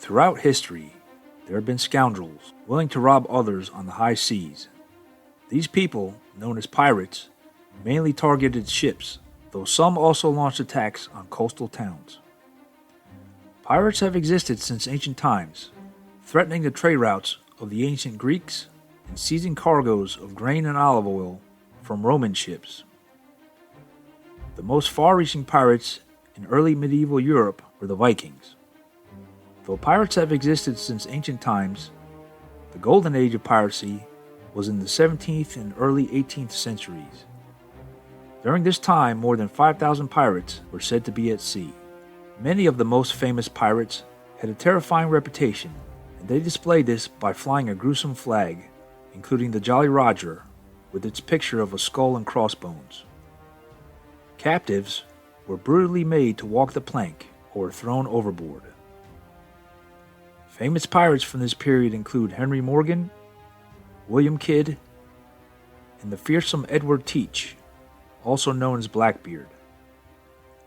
Throughout history, there have been scoundrels willing to rob others on the high seas. These people, known as pirates, mainly targeted ships, though some also launched attacks on coastal towns. Pirates have existed since ancient times, threatening the trade routes of the ancient Greeks and seizing cargoes of grain and olive oil from Roman ships. The most far-reaching pirates in early medieval Europe were the Vikings. Though pirates have existed since ancient times, the Golden Age of Piracy was in the 17th and early 18th centuries. During this time, more than 5,000 pirates were said to be at sea. Many of the most famous pirates had a terrifying reputation, and they displayed this by flying a gruesome flag, including the Jolly Roger, with its picture of a skull and crossbones. Captives were brutally made to walk the plank or were thrown overboard. Famous pirates from this period include Henry Morgan, William Kidd, and the fearsome Edward Teach, also known as Blackbeard.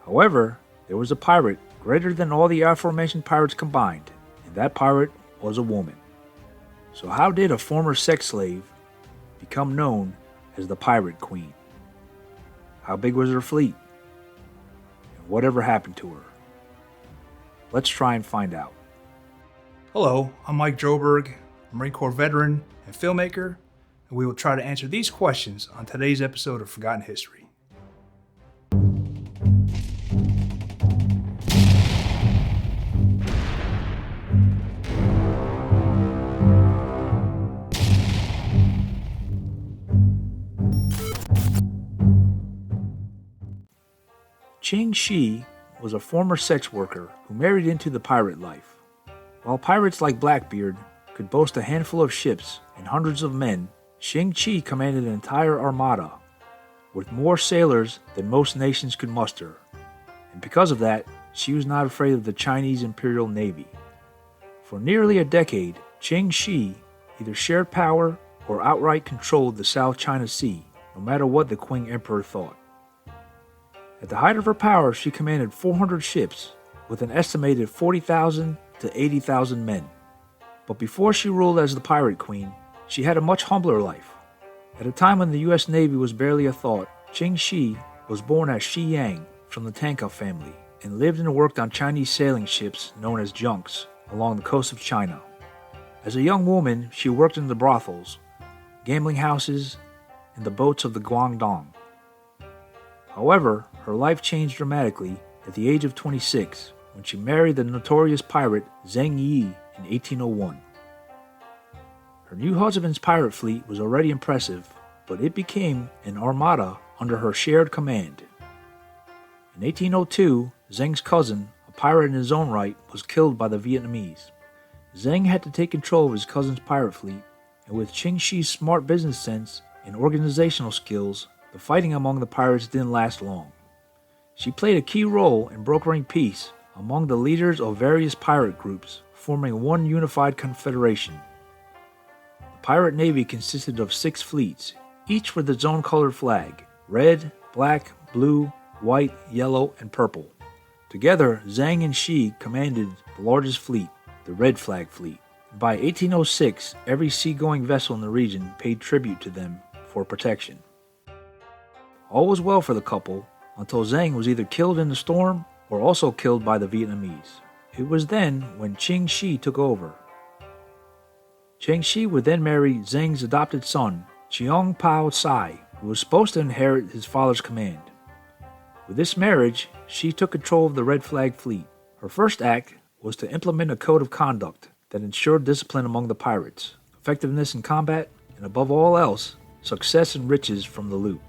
However, there was a pirate greater than all the aforementioned pirates combined, and that pirate was a woman. So how did a former sex slave become known as the Pirate Queen? How big was her fleet? And whatever happened to her? Let's try and find out. Hello, I'm Mike Joberg, Marine Corps veteran and filmmaker, and we will try to answer these questions on today's episode of Forgotten History. Ching Shih was a former sex worker who married into the pirate life. While pirates like Blackbeard could boast a handful of ships and hundreds of men, Ching Shih commanded an entire armada, with more sailors than most nations could muster, and because of that, she was not afraid of the Chinese Imperial Navy. For nearly a decade, Ching Shih either shared power or outright controlled the South China Sea, no matter what the Qing Emperor thought. At the height of her power, she commanded 400 ships with an estimated 40,000 to 80,000 men. But before she ruled as the Pirate Queen, she had a much humbler life. At a time when the U.S. Navy was barely a thought, Ching Shih was born as Shi Yang from the Tanka family and lived and worked on Chinese sailing ships known as junks along the coast of China. As a young woman, she worked in the brothels, gambling houses, and the boats of the Guangdong. However, her life changed dramatically at the age of 26 when she married the notorious pirate Zheng Yi in 1801. Her new husband's pirate fleet was already impressive, but it became an armada under her shared command. In 1802, Zheng's cousin, a pirate in his own right, was killed by the Vietnamese. Zheng had to take control of his cousin's pirate fleet, and with Ching Shih's smart business sense and organizational skills, the fighting among the pirates didn't last long. She played a key role in brokering peace among the leaders of various pirate groups, forming one unified confederation. The pirate navy consisted of 6 fleets, each with its own colored flag: red, black, blue, white, yellow, and purple. Together, Zhang and Shi commanded the largest fleet, the Red Flag Fleet. By 1806, every seagoing vessel in the region paid tribute to them for protection. All was well for the couple until Zhang was either killed in the storm or also killed by the Vietnamese. It was then when Ching Shih took over. Ching Shih would then marry Zhang's adopted son, Cheong Pao Sai, who was supposed to inherit his father's command. With this marriage, Shih took control of the Red Flag Fleet. Her first act was to implement a code of conduct that ensured discipline among the pirates, effectiveness in combat, and above all else, success and riches from the loot.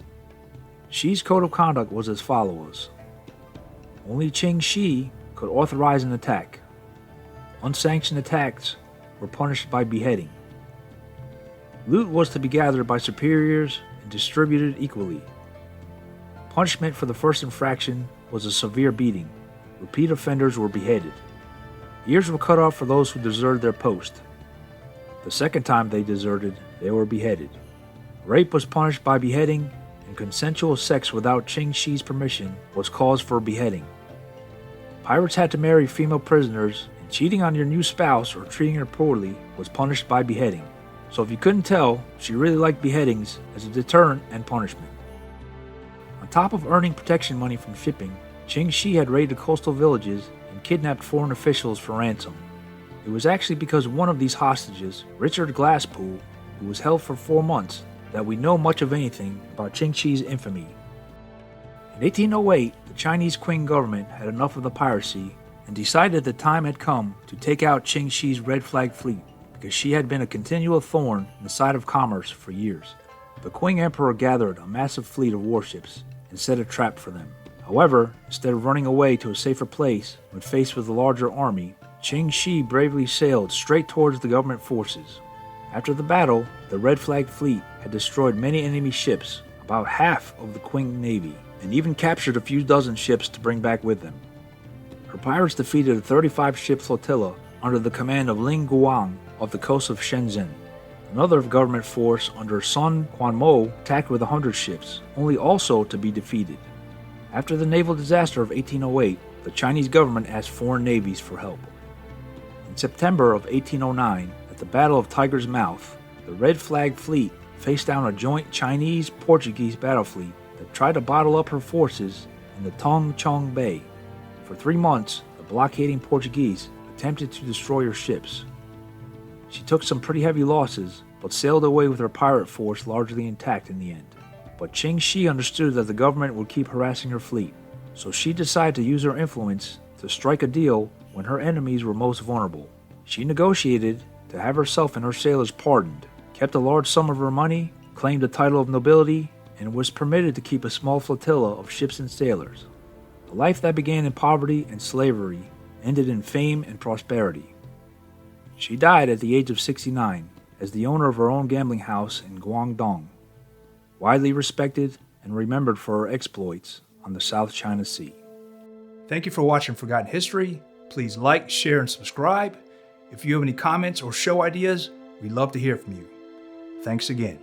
Shi's code of conduct was as follows. Only Ching Shih could authorize an attack. Unsanctioned attacks were punished by beheading. Loot was to be gathered by superiors and distributed equally. Punishment for the first infraction was a severe beating. Repeat offenders were beheaded. Ears were cut off for those who deserted their post. The second time they deserted, they were beheaded. Rape was punished by beheading, and consensual sex without Ching Shih's permission was cause for beheading. Pirates had to marry female prisoners and cheating on your new spouse or treating her poorly was punished by beheading. So if you couldn't tell, she really liked beheadings as a deterrent and punishment. On top of earning protection money from shipping, Ching Shih had raided coastal villages and kidnapped foreign officials for ransom. It was actually because of one of these hostages, Richard Glasspool, who was held for 4 months, that we know much of anything about Ching Shih's infamy. In 1808, the Chinese Qing government had enough of the piracy and decided the time had come to take out Ching Shih's red flag fleet because she had been a continual thorn in the side of commerce for years. The Qing emperor gathered a massive fleet of warships and set a trap for them. However, instead of running away to a safer place when faced with a larger army, Ching Shih bravely sailed straight towards the government forces. After the battle, the Red Flag Fleet had destroyed many enemy ships, about half of the Qing Navy, and even captured a few dozen ships to bring back with them. Her pirates defeated a 35-ship flotilla under the command of Ling Guang off the coast of Shenzhen. Another government force under Sun Quanmo attacked with 100 ships, only also to be defeated. After the naval disaster of 1808, the Chinese government asked foreign navies for help. In September of 1809, at the Battle of Tiger's Mouth, the Red Flag Fleet faced down a joint Chinese-Portuguese battle fleet that tried to bottle up her forces in the Tung Chung Bay. For 3 months, the blockading Portuguese attempted to destroy her ships. She took some pretty heavy losses, but sailed away with her pirate force largely intact in the end. But Ching Shih understood that the government would keep harassing her fleet, so she decided to use her influence to strike a deal when her enemies were most vulnerable. She negotiated to have herself and her sailors pardoned, kept a large sum of her money, claimed the title of nobility, and was permitted to keep a small flotilla of ships and sailors. A life that began in poverty and slavery ended in fame and prosperity. She died at the age of 69 as the owner of her own gambling house in Guangdong, widely respected and remembered for her exploits on the South China Sea. Thank you for watching Forgotten History. Please like, share, and subscribe. If you have any comments or show ideas, we'd love to hear from you. Thanks again.